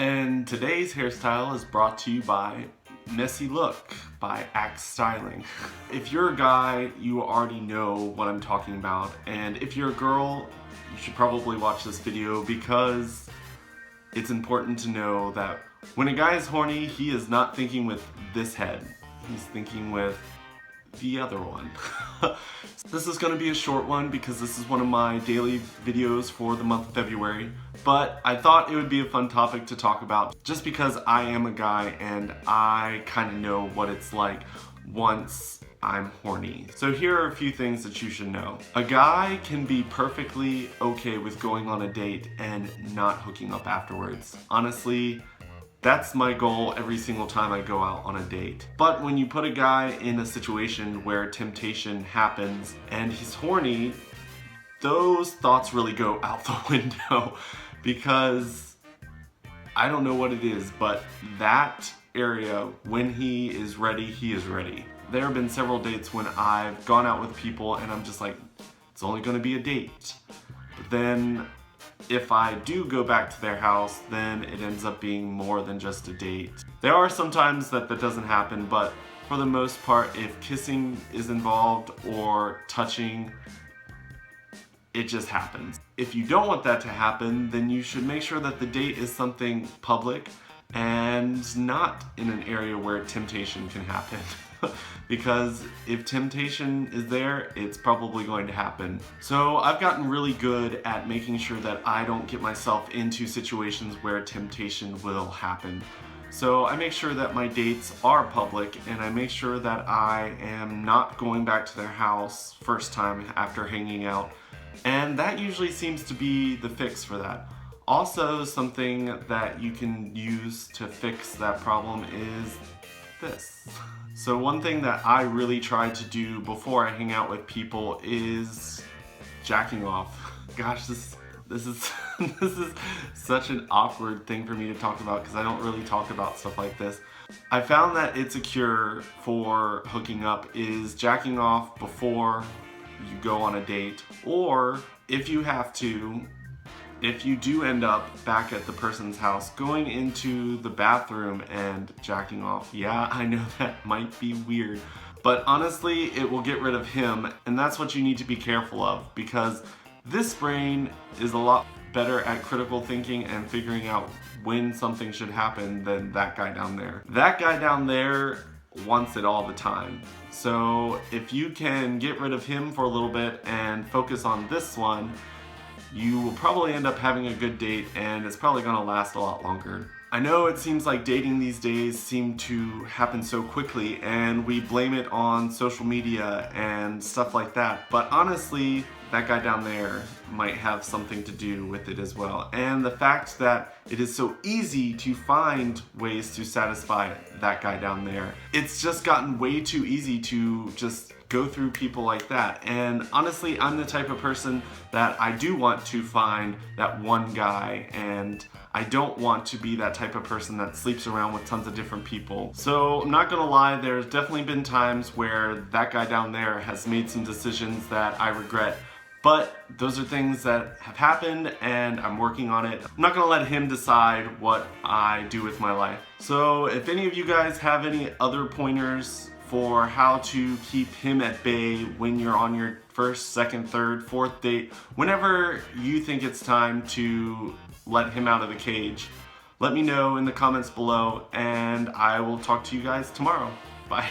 And today's hairstyle is brought to you by Messy Look by Axe Styling. If you're a guy, you already know what I'm talking about, and if you're a girl, you should probably watch this video because it's important to know that when a guy is horny, he is not thinking with this head. He's thinking with the other one. This is going to be a short one because this is one of my daily videos for the month of February, but I thought it would be a fun topic to talk about just because I am a guy and I kind of know what it's like once I'm horny. So here are a few things that you should know. A guy can be perfectly okay with going on a date and not hooking up afterwards. Honestly, that's my goal every single time I go out on a date. But when you put a guy in a situation where temptation happens and he's horny, those thoughts really go out the window because I don't know what it is, but that area, when he is ready, he is ready. There have been several dates when I've gone out with people and I'm just like, it's only gonna be a date. But then if I do go back to their house, then it ends up being more than just a date. There are some times that doesn't happen, but for the most part, if kissing is involved or touching, it just happens. If you don't want that to happen, then you should make sure that the date is something public and not in an area where temptation can happen. Because if temptation is there, it's probably going to happen. So I've gotten really good at making sure that I don't get myself into situations where temptation will happen. So I make sure that my dates are public and I make sure that I am not going back to their house first time after hanging out. And that usually seems to be the fix for that. Also, something that you can use to fix that problem is this. So one thing that I really try to do before I hang out with people is jacking off. Gosh, this is this is such an awkward thing for me to talk about because I don't really talk about stuff like this. I found that it's a cure for hooking up is jacking off before you go on a date, or if you have to, if you do end up back at the person's house, going into the bathroom and jacking off. Yeah, I know that might be weird, but honestly, it will get rid of him, and that's what you need to be careful of, because this brain is a lot better at critical thinking and figuring out when something should happen than that guy down there. That guy down there wants it all the time. So if you can get rid of him for a little bit and focus on this one, you will probably end up having a good date and it's probably gonna last a lot longer. I know it seems like dating these days seem to happen so quickly and we blame it on social media and stuff like that, but honestly, that guy down there might have something to do with it as well. And the fact that it is so easy to find ways to satisfy that guy down there, it's just gotten way too easy to just go through people like that. And honestly, I'm the type of person that I do want to find that one guy, and I don't want to be that type of person that sleeps around with tons of different people. So I'm not gonna lie, there's definitely been times where that guy down there has made some decisions that I regret. But those are things that have happened and I'm working on it. I'm not gonna let him decide what I do with my life. So if any of you guys have any other pointers for how to keep him at bay when you're on your first, second, third, fourth date, whenever you think it's time to let him out of the cage, let me know in the comments below and I will talk to you guys tomorrow. Bye.